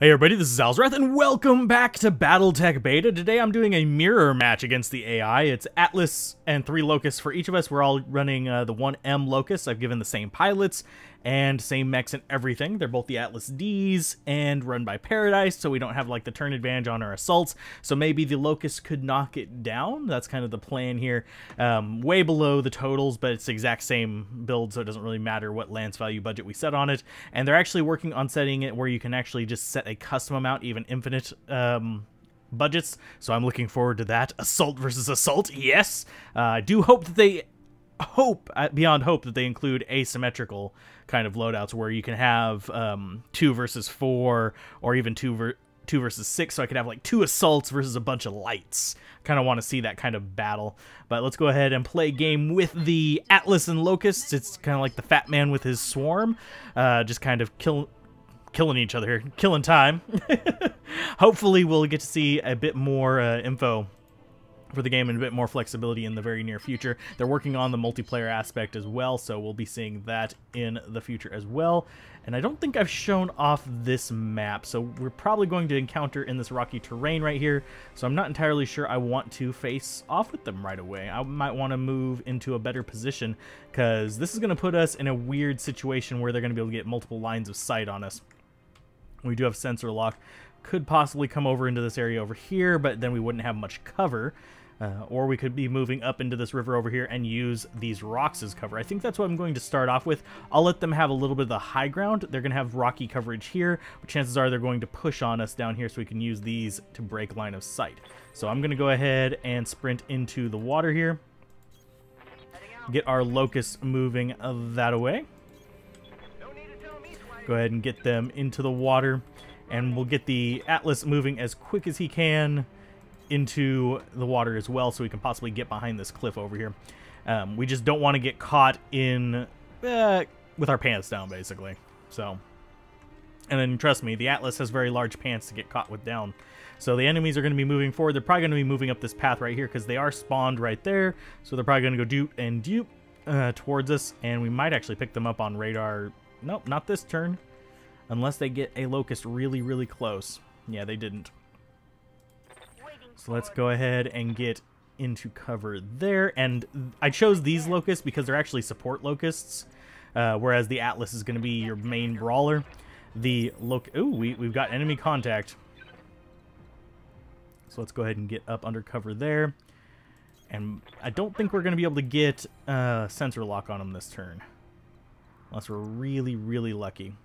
Hey everybody, this is Alzorath, and welcome back to Battletech Beta. Today I'm doing a mirror match against the AI. It's Atlas and 3 Locusts for each of us. We're all running the 1M Locust. I've given the same pilots and same mechs and everything. They're both the Atlas Ds and run by Paradise, so we don't have like the turn advantage on our assaults. So maybe the Locust could knock it down. That's kind of the plan here. Way below the totals, but it's the exact same build, so it doesn't really matter what lance value budget we set on it. And they're actually working on setting it where you can actually just set a custom amount, even infinite budgets. So I'm looking forward to that. Assault versus assault, yes. I do hope that they beyond hope that they include asymmetrical kind of loadouts where you can have 2 versus 4 or even 2 versus 6, so I could have like 2 assaults versus a bunch of lights. Kind of want to see that kind of battle. But let's go ahead and play a game with the Atlas and Locusts. It's kind of like the fat man with his swarm, just kind of killing each other here, killing time. Hopefully we'll get to see a bit more info for the game and a bit more flexibility in the very near future. They're working on the multiplayer aspect as well, so we'll be seeing that in the future as well. And I don't think I've shown off this map, so we're probably going to encounter in this rocky terrain right here, so I'm not entirely sure I want to face off with them right away. I might want to move into a better position, because this is going to put us in a weird situation where they're going to be able to get multiple lines of sight on us. We do have sensor lock. Could possibly come over into this area over here, but then we wouldn't have much cover. Or we could be moving up into this river over here and use these rocks as cover. I think that's what I'm going to start off with. I'll let them have a little bit of the high ground. They're going to have rocky coverage here, but chances are they're going to push on us down here so we can use these to break line of sight. So I'm going to go ahead and sprint into the water here. Get our Locusts moving that way. Go ahead and get them into the water, and we'll get the Atlas moving as quick as he can into the water as well, so we can possibly get behind this cliff over here. We just don't want to get caught in with our pants down, basically. So, and then trust me, the Atlas has very large pants to get caught with down. So the enemies are going to be moving forward. They're probably going to be moving up this path right here because they are spawned right there. So they're probably going to go dupe and dupe towards us, and we might actually pick them up on radar. Nope, not this turn, unless they get a Locust really, really close. Yeah, they didn't. So let's go ahead and get into cover there. And I chose these Locusts because they're actually support Locusts, whereas the Atlas is going to be your main brawler. The Ooh, we've got enemy contact. So let's go ahead and get up under cover there. And I don't think we're going to be able to get sensor lock on them this turn, unless we're really, really lucky.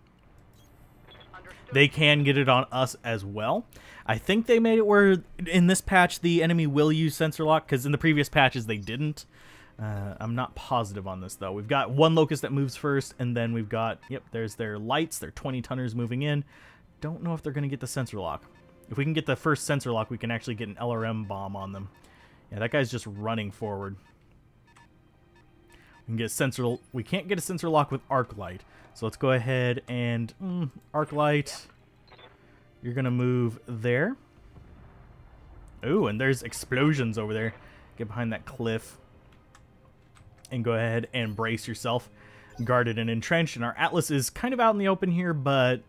They can get it on us as well. I think they made it where in this patch the enemy will use sensor lock, because in the previous patches they didn't. I'm not positive on this though. We've got 1 Locust that moves first, and then we've got, yep, there's their lights, their 20-tonners moving in. Don't know if they're going to get the sensor lock. If we can get the first sensor lock, we can actually get an LRM bomb on them. Yeah, that guy's just running forward. We can get sensor. We can't get a sensor lock with arc light. So let's go ahead and arc light. You're gonna move there. Ooh, and there's explosions over there. Get behind that cliff and go ahead and brace yourself. Guarded and entrenched. And our Atlas is kind of out in the open here, but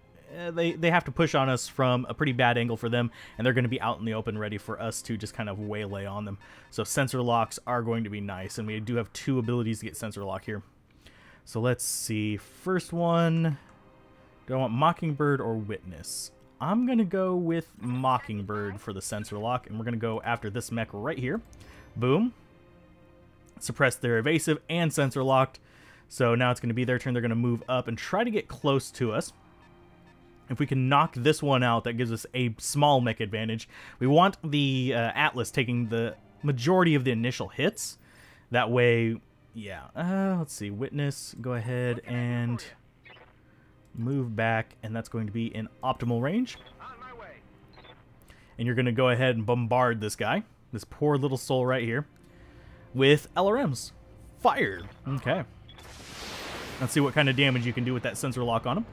they have to push on us from a pretty bad angle for them, and they're going to be out in the open ready for us to just kind of waylay on them. So sensor locks are going to be nice, and we do have 2 abilities to get sensor lock here. So let's see. First one, do I want Mockingbird or Witness? I'm going to go with Mockingbird for the sensor lock, and we're going to go after this mech right here. Boom. Suppress their evasive and sensor locked. So now it's going to be their turn. They're going to move up and try to get close to us. If we can knock this one out, that gives us a small mech advantage. We want the Atlas taking the majority of the initial hits. That way, yeah. Let's see. Witness, go ahead and move back, and that's going to be in optimal range. And you're going to go ahead and bombard this guy, this poor little soul right here, with LRMs. Fire. Okay. Let's see what kind of damage you can do with that sensor lock on him.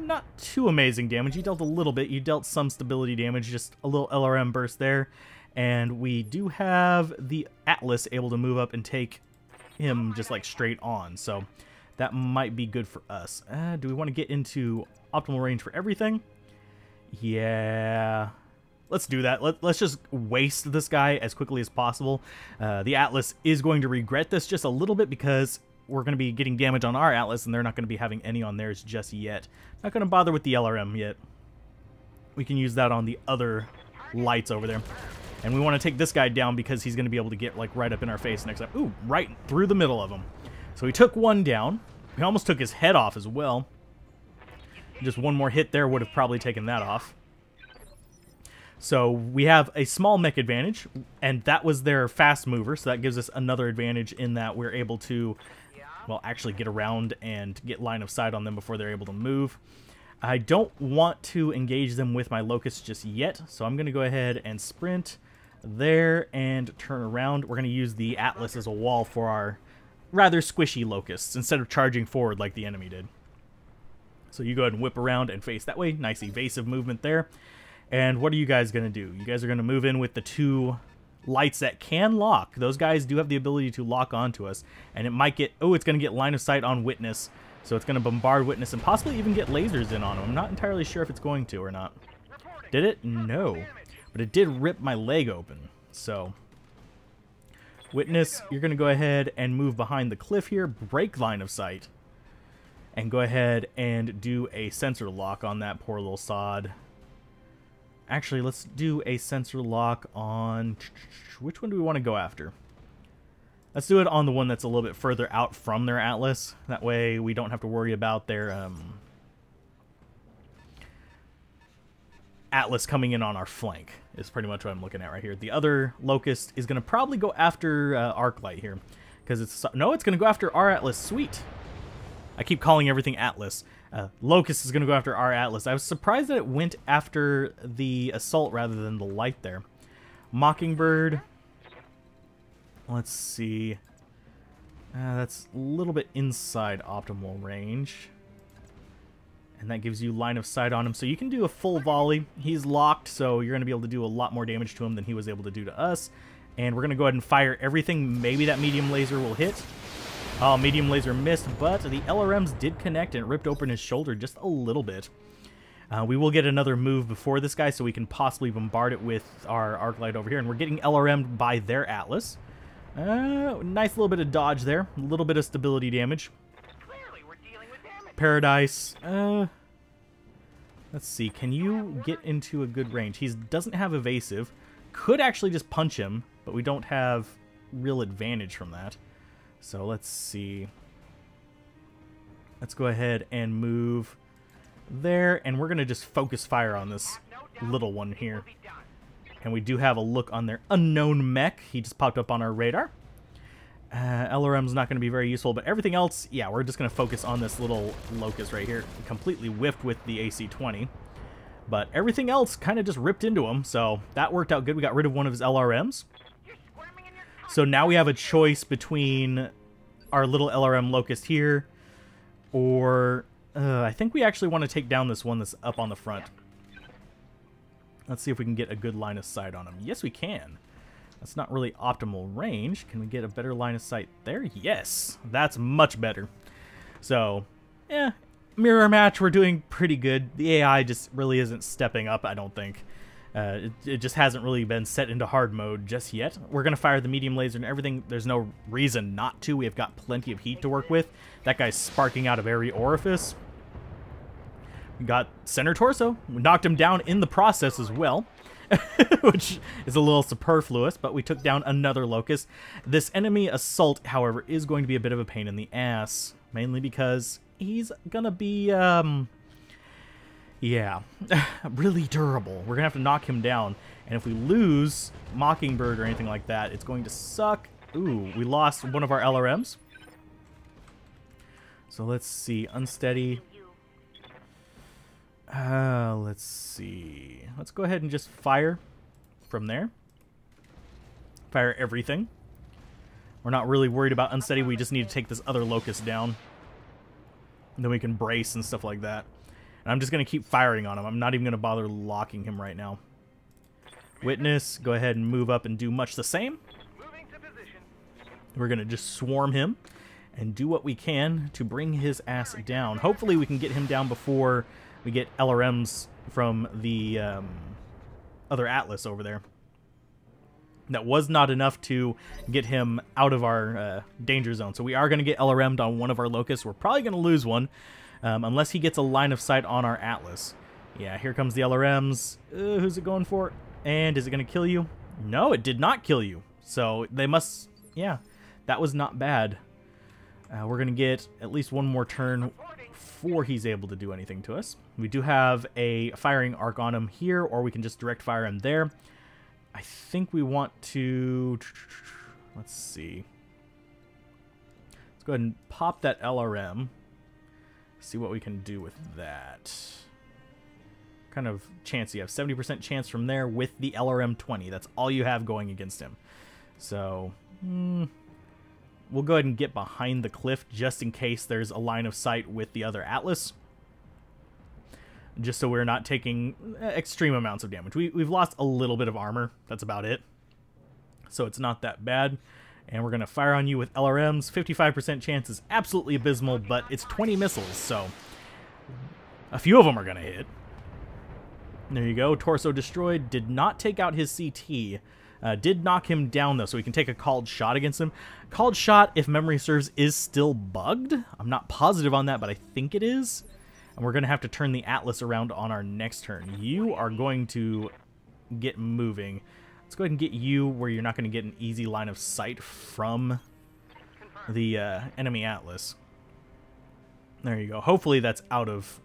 Not too amazing damage. You dealt a little bit. You dealt some stability damage, just a little LRM burst there. And we do have the Atlas able to move up and take him just like straight on. So that might be good for us. Do we want to get into optimal range for everything? Yeah. Let's do that. Let's just waste this guy as quickly as possible. The Atlas is going to regret this just a little bit because we're going to be getting damage on our Atlas and they're not going to be having any on theirs just yet. Not going to bother with the LRM yet. We can use that on the other lights over there. And we want to take this guy down because he's going to be able to get like right up in our face next time. Ooh, right through the middle of him. So he took one down. He almost took his head off as well. Just one more hit there would have probably taken that off. So we have a small mech advantage, and that was their fast mover, so that gives us another advantage in that we're able to, well, actually get around and get line of sight on them before they're able to move. I don't want to engage them with my Locusts just yet, so I'm going to go ahead and sprint there and turn around. We're going to use the Atlas as a wall for our rather squishy Locusts instead of charging forward like the enemy did. So you go ahead and whip around and face that way. Nice evasive movement there. And what are you guys going to do? You guys are going to move in with the two lights that can lock. Those guys do have the ability to lock onto us. And it might get... Oh, it's going to get line of sight on Witness. So it's going to bombard Witness and possibly even get lasers in on him. I'm not entirely sure if it's going to or not. Did it? No. But it did rip my leg open. So... Witness, you're going to go ahead and move behind the cliff here. Break line of sight. And go ahead and do a sensor lock on that poor little sod. Actually, let's do a sensor lock on... Which one do we want to go after? Let's do it on the one that's a little bit further out from their Atlas. That way we don't have to worry about their Atlas coming in on our flank. Is pretty much what I'm looking at right here. The other Locust is going to probably go after Arclight here. Because it's... No, it's going to go after our Atlas. Sweet. I keep calling everything Atlas. Locust is going to go after our Atlas. I was surprised that it went after the Assault rather than the light there. Mockingbird. Let's see. That's a little bit inside optimal range. And that gives you line of sight on him. So you can do a full volley. He's locked, so you're going to be able to do a lot more damage to him than he was able to do to us. And we're going to go ahead and fire everything. Maybe that medium laser will hit. Oh, medium laser missed, but the LRMs did connect and it ripped open his shoulder just a little bit. We will get another move before this guy so we can possibly bombard it with our Arclight over here. And we're getting LRM'd by their Atlas. Nice little bit of dodge there. A little bit of stability damage. Paradise. Let's see. Can you get into a good range? He doesn't have evasive. Could actually just punch him, but we don't have real advantage from that. So let's see. Let's go ahead and move there, and we're going to just focus fire on this little one here. And we do have a look on their unknown mech. He just popped up on our radar. LRM's not going to be very useful, but everything else, yeah, we're just going to focus on this little Locust right here. Completely whiffed with the AC-20. But everything else kind of just ripped into him, so that worked out good. We got rid of one of his LRMs. So now we have a choice between our little LRM Locust here, or I think we actually want to take down this one that's up on the front. Let's see if we can get a good line of sight on him. Yes, we can. That's not really optimal range. Can we get a better line of sight there? Yes, that's much better. So, yeah, mirror match, we're doing pretty good. The AI just really isn't stepping up, I don't think. It just hasn't really been set into hard mode just yet. We're going to fire the medium laser and everything. There's no reason not to. We have got plenty of heat to work with. That guy's sparking out of every orifice. We got center torso. We knocked him down in the process as well, which is a little superfluous, but we took down another Locust. This enemy Assault, however, is going to be a bit of a pain in the ass, mainly because he's going to be... yeah, really durable. We're going to have to knock him down. And if we lose Mockingbird or anything like that, it's going to suck. Ooh, we lost one of our LRMs. So let's see. Unsteady. Let's see. Let's go ahead and just fire from there. Fire everything. We're not really worried about unsteady. We just need to take this other Locust down. And then we can brace and stuff like that. And I'm just going to keep firing on him. I'm not even going to bother locking him right now. Witness, go ahead and move up and do much the same. We're going to just swarm him and do what we can to bring his ass down. Hopefully we can get him down before we get LRMs from the other Atlas over there. That was not enough to get him out of our danger zone. So we are going to get LRM'd on one of our Locusts. We're probably going to lose one unless he gets a line of sight on our Atlas. Yeah, here comes the LRMs. Who's it going for? And is it going to kill you? No, it did not kill you. So they must... Yeah, that was not bad. We're going to get at least one more turn before he's able to do anything to us. We do have a firing arc on him here, or we can just direct fire him there. I think we want to... Let's see. Let's go ahead and pop that LRM. See what we can do with that. Kind of chance you have. 70% chance from there with the LRM 20. That's all you have going against him. So, we'll go ahead and get behind the cliff just in case there's a line of sight with the other Atlas. Just so we're not taking extreme amounts of damage. We've lost a little bit of armor. That's about it. So it's not that bad. And we're going to fire on you with LRMs. 55% chance is absolutely abysmal, but it's 20 missiles, so a few of them are going to hit. There you go. Torso destroyed. Did not take out his CT. Did knock him down, though, so we can take a called shot against him. Called shot, if memory serves, is still bugged. I'm not positive on that, but I think it is. And we're going to have to turn the Atlas around on our next turn. You are going to get moving. Let's go ahead and get you where you're not going to get an easy line of sight from the enemy Atlas. There you go. Hopefully that's out of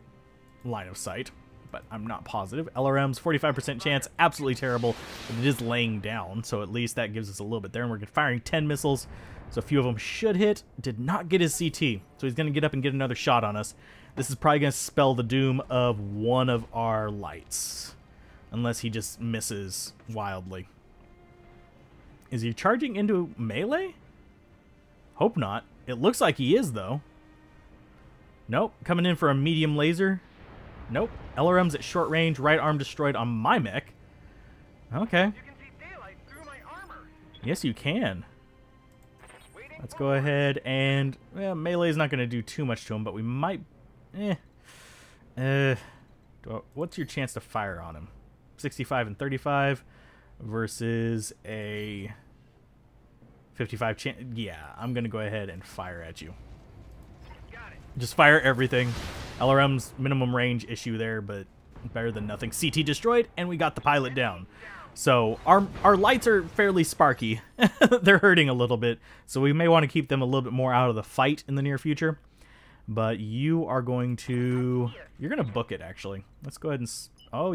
line of sight, but I'm not positive. LRM's 45% chance, absolutely terrible, but it is laying down, so at least that gives us a little bit there. And we're firing 10 missiles, so a few of them should hit. Did not get his CT, so he's going to get up and get another shot on us. This is probably going to spell the doom of one of our lights, unless he just misses wildly. Is he charging into melee? Hope not. It looks like he is, though. Nope. Coming in for a medium laser. Nope. LRM's at short range. Right arm destroyed on my mech. Okay. You can see daylight through my armor. Yes, you can. Let's go ahead and... Well, melee's not going to do too much to him, but we might... What's your chance to fire on him? 65 and 35 versus a 55 chance. Yeah, I'm going to go ahead and fire at you. Just fire everything. LRM's minimum range issue there, but better than nothing. CT destroyed, and we got the pilot down. So our lights are fairly sparky. They're hurting a little bit, so we may want to keep them a little bit more out of the fight in the near future. But you are going to... You're going to book it, actually. Let's go ahead and... Oh,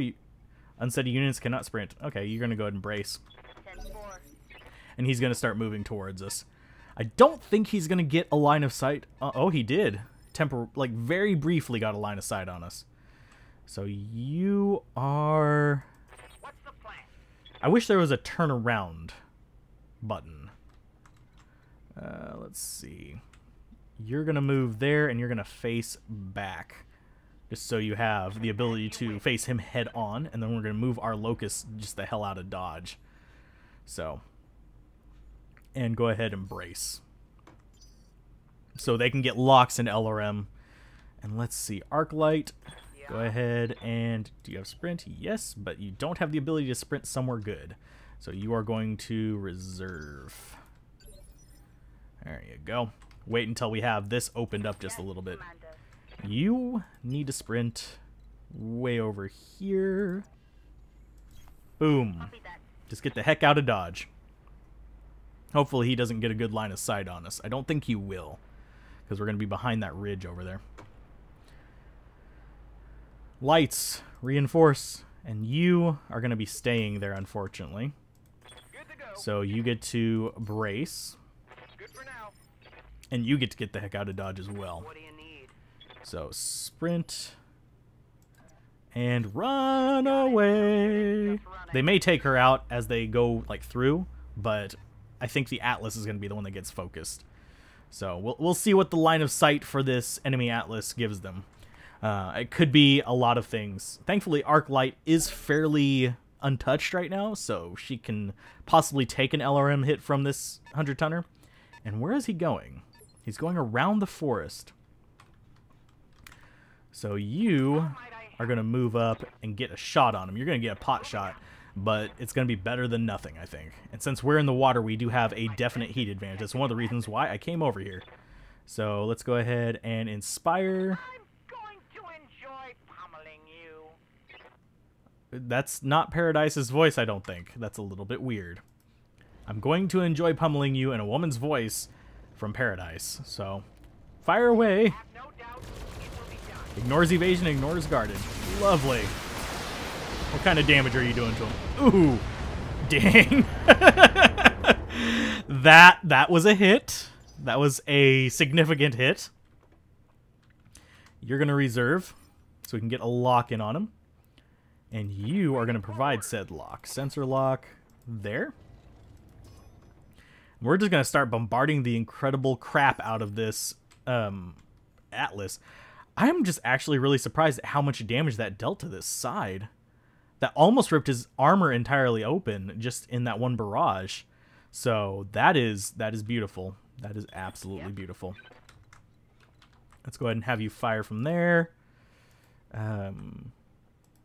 unsteady units cannot sprint. Okay, you're going to go ahead and brace. And he's going to start moving towards us. I don't think he's going to get a line of sight. Oh, he did. Like, very briefly got a line of sight on us. So you are... What's the plan? I wish there was a turnaround button. Let's see. You're going to move there, and you're going to face back. Just so you have the ability to face him head on, and then we're going to move our Locusts just the hell out of dodge. So, and go ahead and brace. So they can get locks in LRM. And let's see, Arc Light. Go ahead and... Do you have sprint? Yes, but you don't have the ability to sprint somewhere good. So you are going to reserve. There you go. Wait until we have this opened up just a little bit. You need to sprint way over here. Boom. Just get the heck out of dodge. Hopefully he doesn't get a good line of sight on us. I don't think he will, because we're going to be behind that ridge over there. Lights, reinforce, and you are going to be staying there, unfortunately. So you get to brace. And you get to get the heck out of dodge as well. What do you need? So sprint and run away. They may take her out as they go like through, but I think the Atlas is going to be the one that gets focused. So we'll see what the line of sight for this enemy Atlas gives them. It could be a lot of things. Thankfully, Arc Light is fairly untouched right now, so she can possibly take an LRM hit from this 100-tonner. And where is he going? He's going around the forest. So you are going to move up and get a shot on him. You're going to get a pot shot, but it's going to be better than nothing, I think. And since we're in the water, we do have a definite heat advantage. That's one of the reasons why I came over here. So let's go ahead and inspire. I'm going to enjoy pummeling you. That's not Paradise's voice, I don't think. That's a little bit weird. I'm going to enjoy pummeling you in a woman's voice from Paradise. So, fire away. Have no doubt it will be done. Ignores evasion, ignores guarded. Lovely. What kind of damage are you doing to him? Ooh. Dang. That was a hit. That was a significant hit. You're going to reserve so we can get a lock in on him. And you are going to provide said lock. Sensor lock there. We're just going to start bombarding the incredible crap out of this Atlas. I'm just actually really surprised at how much damage that dealt to this side. That almost ripped his armor entirely open just in that one barrage. So that is beautiful. That is absolutely beautiful. Let's go ahead and have you fire from there.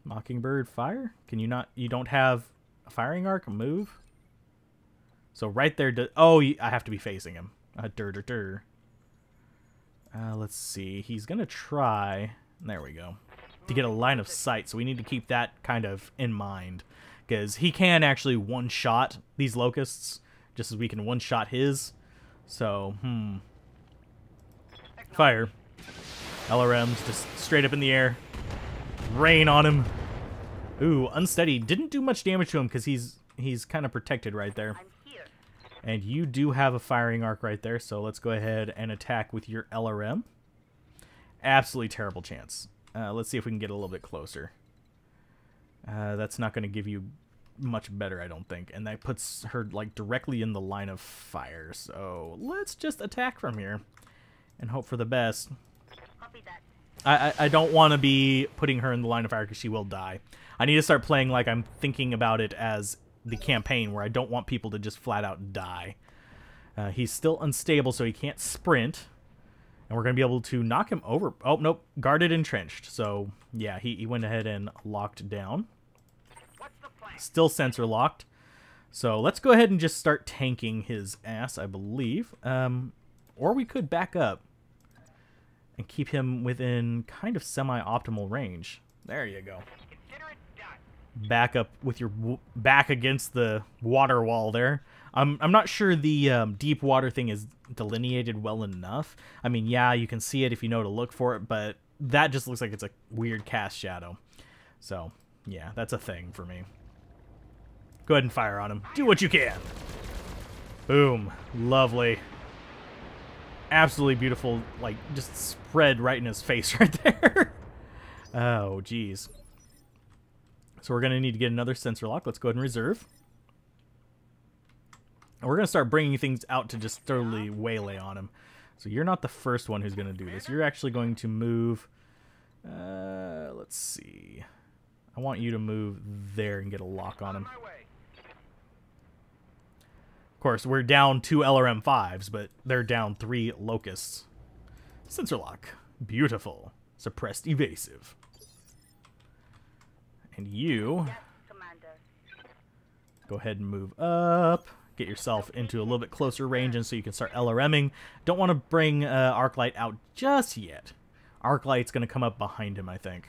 Mockingbird fire? Can you not? You don't have a firing arc? Move. So right there. Oh, I have to be facing him. Let's see. He's gonna try. There we go. To get a line of sight. So we need to keep that kind of in mind, because he can actually one-shot these locusts, just as we can one-shot his. So, fire. LRMs just straight up in the air. Rain on him. Ooh, unsteady. Didn't do much damage to him because he's kind of protected right there. And you do have a firing arc right there, so let's go ahead and attack with your LRM. Absolutely terrible chance. Let's see if we can get a little bit closer. That's not going to give you much better, I don't think. And that puts her like directly in the line of fire. So let's just attack from here and hope for the best. Copy that. I don't want to be putting her in the line of fire because she will die. I need to start playing like I'm thinking about it as the campaign, where I don't want people to just flat out die. He's still unstable, so he can't sprint. And we're going to be able to knock him over. Oh, nope. Guarded, entrenched. So, yeah, he went ahead and locked down. What's the plan? Still sensor locked. So let's go ahead and just start tanking his ass, I believe. Or we could back up and keep him within kind of semi-optimal range. There you go. Consider it done. Back up with your back against the water wall there. I'm not sure the deep water thing is delineated well enough. I mean, yeah, you can see it if you know to look for it, but that just looks like it's a weird cast shadow. So, yeah, that's a thing for me. Go ahead and fire on him. Do what you can. Boom. Lovely. Absolutely beautiful, like, just spread right in his face right there. Oh, geez. So we're going to need to get another sensor lock. Let's go ahead and reserve. And we're going to start bringing things out to just totally waylay on him. So you're not the first one who's going to do this. You're actually going to move... let's see. I want you to move there and get a lock on him. On my way. Of course, we're down 2 LRM-5s, but they're down 3 Locusts. Sensor lock. Beautiful. Suppressed evasive. And you... Yes, Commander. Go ahead and move up. Get yourself into a little bit closer range and so you can start LRMing. Don't want to bring Arclight out just yet. Arclight's going to come up behind him, I think.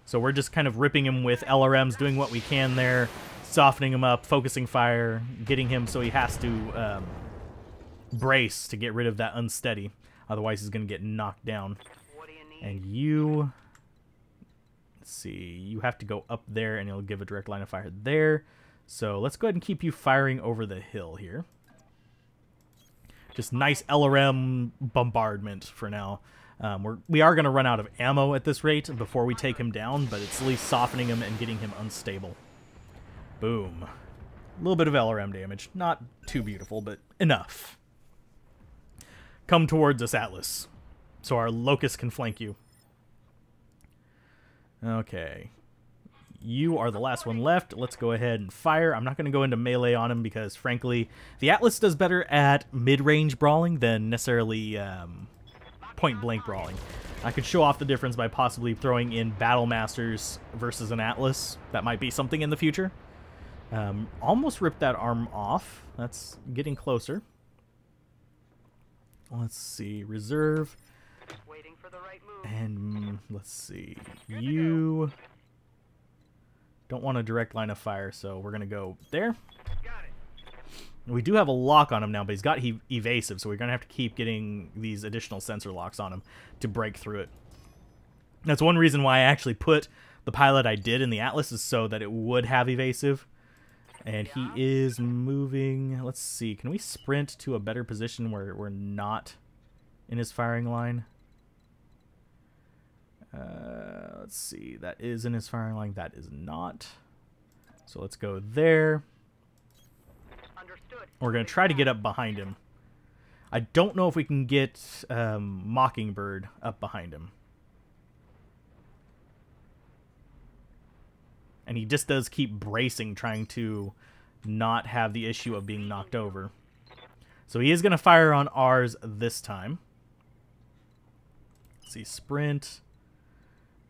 So we're just kind of ripping him with LRMs, doing what we can there, softening him up, focusing fire, getting him so he has to brace to get rid of that unsteady. Otherwise he's going to get knocked down. What do you need? And you... Let's see. You have to go up there and it'll give a direct line of fire there. So let's go ahead and keep you firing over the hill here. Just nice LRM bombardment for now. We are going to run out of ammo at this rate before we take him down, but it's at least softening him and getting him unstable. Boom. A little bit of LRM damage. Not too beautiful, but enough. Come towards us, Atlas, so our Locust can flank you. Okay. You are the last one left. Let's go ahead and fire. I'm not going to go into melee on him because, frankly, the Atlas does better at mid-range brawling than necessarily point-blank brawling. I could show off the difference by possibly throwing in Battle Masters versus an Atlas. That might be something in the future. Almost ripped that arm off. That's getting closer. Let's see. Reserve. Waiting for the right move. And let's see. You don't want a direct line of fire, so we're going to go there. Got it. We do have a lock on him now, but he's got evasive, so we're going to have to keep getting these additional sensor locks on him to break through it. That's one reason why I actually put the pilot I did in the Atlas, is so that it would have evasive. And he is moving. Let's see. Can we sprint to a better position where we're not in his firing line? Let's see. That is in his firing line. That is not. So let's go there. Understood. We're going to try to get up behind him. I don't know if we can get Mockingbird up behind him. And he just does keep bracing, trying to not have the issue of being knocked over. So he is going to fire on ours this time. Let's see, sprint.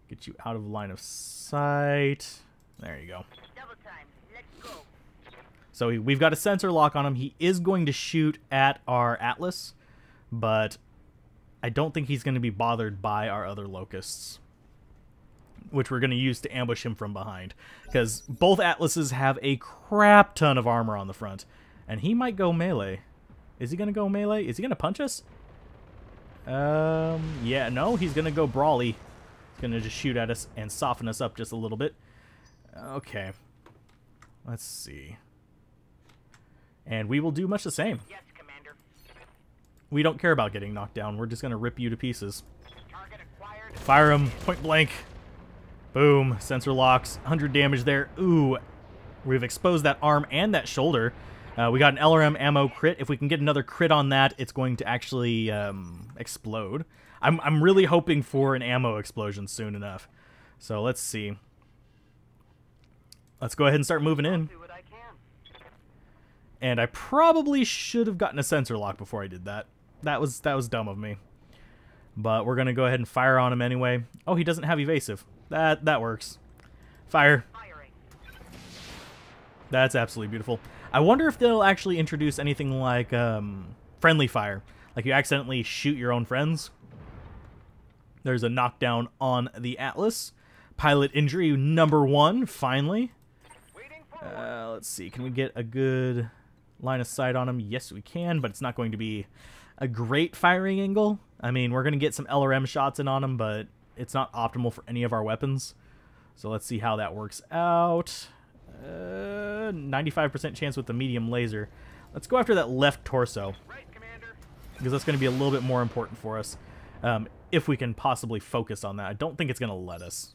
Get you out of line of sight. There you go. Double time. Let's go. So we've got a sensor lock on him. He is going to shoot at our Atlas, but I don't think he's going to be bothered by our other Locusts, which we're going to use to ambush him from behind, because both Atlases have a crap ton of armor on the front, and he might go melee. Is he going to go melee? Is he going to punch us? Yeah, no, he's going to go brawly. He's going to just shoot at us and soften us up just a little bit. Okay. Let's see. And we will do much the same. Yes, Commander. We don't care about getting knocked down. We're just going to rip you to pieces. Target acquired. Fire him, point blank. Boom, sensor locks, 100 damage there. Ooh, we've exposed that arm and that shoulder. We got an LRM ammo crit. If we can get another crit on that, it's going to actually explode. I'm really hoping for an ammo explosion soon enough. So let's see. Let's go ahead and start moving in. Do what I can. And I probably should have gotten a sensor lock before I did that. That was dumb of me. But we're going to go ahead and fire on him anyway. Oh, he doesn't have evasive. That works. Fire. Firing. That's absolutely beautiful. I wonder if they'll actually introduce anything like friendly fire. Like you accidentally shoot your own friends. There's a knockdown on the Atlas. Pilot injury #1, finally. Waiting for Let's see. Can we get a good line of sight on him? Yes, we can, but it's not going to be a great firing angle. I mean, we're going to get some LRM shots in on him, but it's not optimal for any of our weapons. So let's see how that works out. 95% chance with the medium laser. Let's go after that left torso, right, Commander. because that's going to be a little bit more important for us. If we can possibly focus on that. I don't think it's going to let us.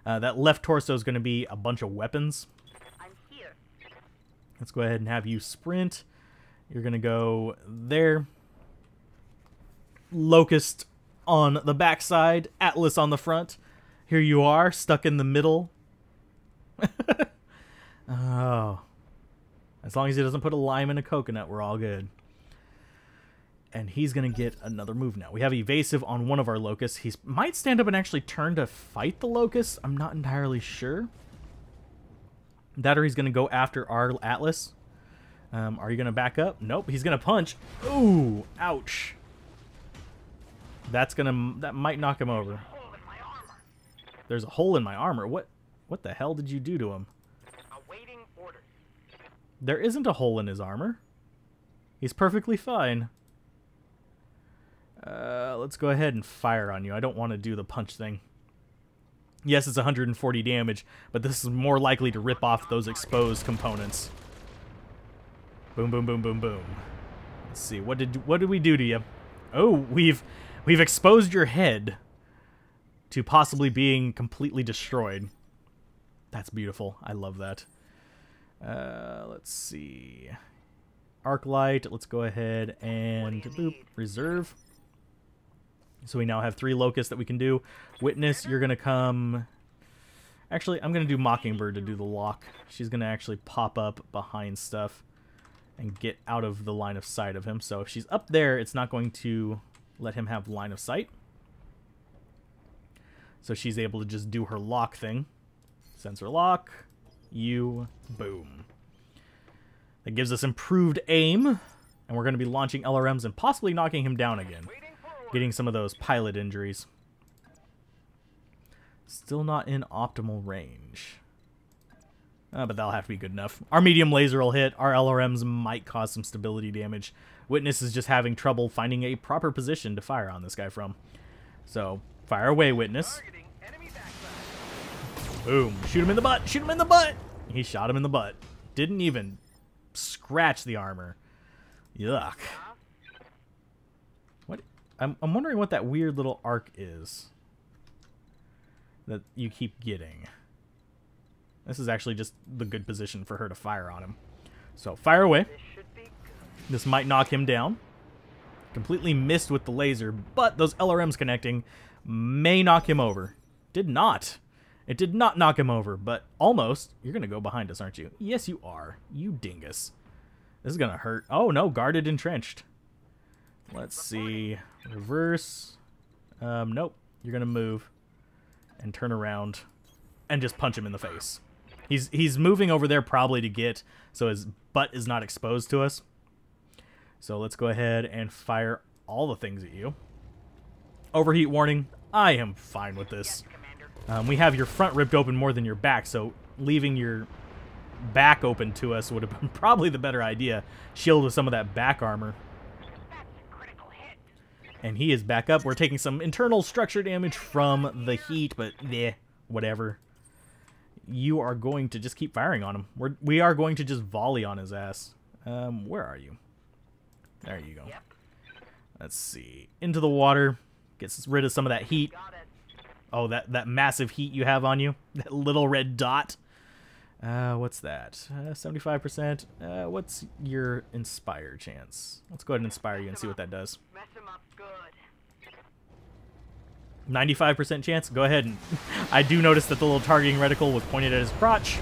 That left torso is going to be a bunch of weapons. I'm here. Let's go ahead and have you sprint. You're going to go there. Locust on the backside, Atlas on the front. Here you are, stuck in the middle. Oh. As long as he doesn't put a lime in a coconut, we're all good. And he's going to get another move now. We have evasive on one of our Locusts. He might stand up and actually turn to fight the Locusts. I'm not entirely sure. That or he's going to go after our Atlas. Are you going to back up? Nope, he's going to punch. Ooh, ouch. That might knock him over. Hole in my armor. There's a hole in my armor. What the hell did you do to him? Awaiting orders. There isn't a hole in his armor. He's perfectly fine. Let's go ahead and fire on you. I don't want to do the punch thing. Yes, it's 140 damage, but this is more likely to rip off those exposed components. Boom, boom, boom, boom, boom. Let's see. What did we do to you? Oh, we've exposed your head to possibly being completely destroyed. That's beautiful. I love that. Let's see. Arc light. Let's go ahead and boop, reserve. So we now have 3 Locusts that we can do. Witness, you're going to come... Actually, I'm going to do Mockingbird to do the lock. She's going to actually pop up behind stuff and get out of the line of sight of him. So if she's up there, it's not going to let him have line of sight. So she's able to just do her lock thing. Sensor lock. Boom. That gives us improved aim. And we're going to be launching LRMs and possibly knocking him down again. Getting some of those pilot injuries. Still not in optimal range. But that'll have to be good enough. Our medium laser will hit. Our LRMs might cause some stability damage. Witness is just having trouble finding a proper position to fire on this guy from. So, fire away, Witness. Boom. Shoot him in the butt. Shoot him in the butt. He shot him in the butt. Didn't even scratch the armor. Yuck. What? I'm wondering what that weird little arc is that you keep getting. This is actually just the good position for her to fire on him. So, fire away. This might knock him down. Completely missed with the laser, but those LRMs connecting may knock him over. Did not. It did not knock him over, but almost. You're going to go behind us, aren't you? Yes, you are. You dingus. This is going to hurt. Oh, no. Guarded entrenched. Let's see. Reverse. Nope. You're going to move and turn around and just punch him in the face. He's moving over there probably to get so his butt is not exposed to us. So let's go ahead and fire all the things at you. Overheat warning. I am fine with this. We have your front ripped open more than your back, so leaving your back open to us would have been probably the better idea. Shield with some of that back armor. And he is back up. We're taking some internal structure damage from the heat, but whatever. You are going to just keep firing on him. We are going to just volley on his ass. Where are you? There you go. Let's see. Into the water. Gets rid of some of that heat. Oh, that massive heat you have on you. That little red dot. What's that? 75%. What's your inspire chance? Let's go ahead and inspire you and see what that does. 95% chance? Go ahead. And I do notice that the little targeting reticle was pointed at his crotch.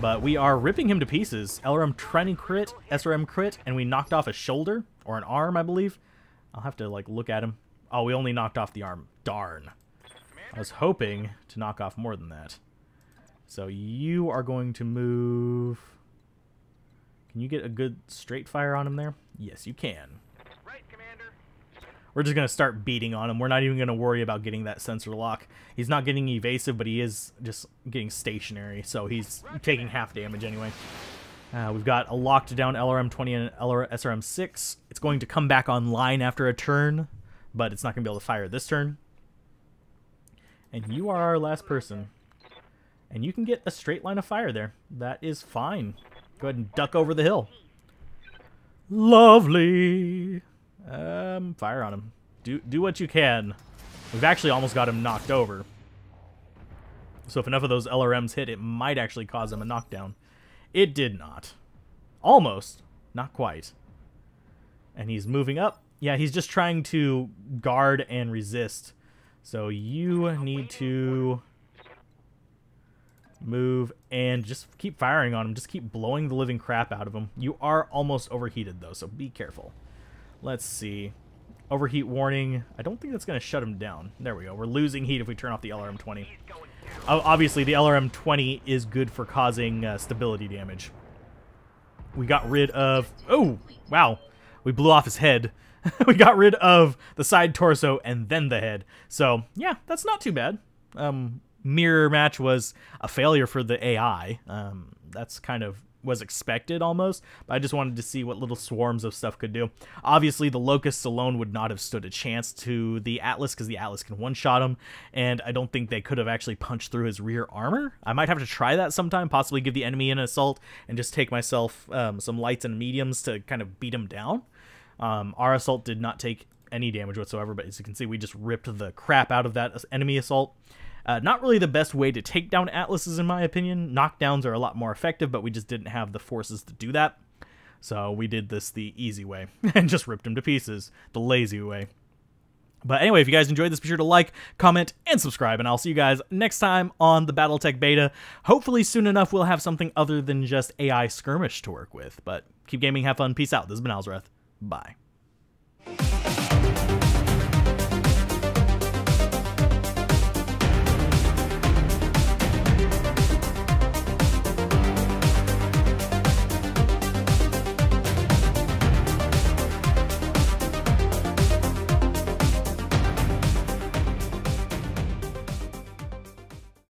But we are ripping him to pieces. LRM 20 crit, SRM crit, and we knocked off a shoulder. Or an arm, I believe. I'll have to, like, look at him. Oh, we only knocked off the arm. Darn. I was hoping to knock off more than that. So you are going to move... Can you get a good straight fire on him there? Yes, you can. Right, Commander. We're just going to start beating on him. We're not even going to worry about getting that sensor lock. He's not getting evasive, but he is just getting stationary, so he's taking half damage anyway. We've got a locked down LRM 20 and SRM 6. It's going to come back online after a turn, but it's not going to be able to fire this turn. And you are our last person. And you can get a straight line of fire there. That is fine. Go ahead and duck over the hill. Lovely. Fire on him. Do what you can. We've actually almost got him knocked over. So if enough of those LRMs hit, it might actually cause him a knockdown. It did not. Almost. Not quite. And he's moving up. Yeah, he's just trying to guard and resist. So you need to move and just keep firing on him. Just keep blowing the living crap out of him. You are almost overheated, though, so be careful. Let's see. Overheat warning. I don't think that's going to shut him down. There we go. We're losing heat if we turn off the LRM 20. Obviously, the LRM 20 is good for causing stability damage. We got rid of... Oh, wow. We blew off his head. We got rid of the side torso and then the head. So, yeah, that's not too bad. Mirror match was a failure for the AI. That's kind of was expected almost, but I just wanted to see what little swarms of stuff could do. Obviously, the Locusts alone would not have stood a chance to the Atlas because the Atlas can one-shot him, and I don't think they could have actually punched through his rear armor. I might have to try that sometime, possibly give the enemy an assault and just take myself some lights and mediums to kind of beat him down. Our assault did not take any damage whatsoever, but as you can see, we just ripped the crap out of that enemy assault. Not really the best way to take down Atlases, in my opinion. Knockdowns are a lot more effective, but we just didn't have the forces to do that. So we did this the easy way and just ripped them to pieces, the lazy way. But anyway, if you guys enjoyed this, be sure to like, comment, and subscribe, and I'll see you guys next time on the Battletech Beta. Hopefully soon enough we'll have something other than just AI skirmish to work with. But keep gaming, have fun, peace out. This has been Alzorath. Bye.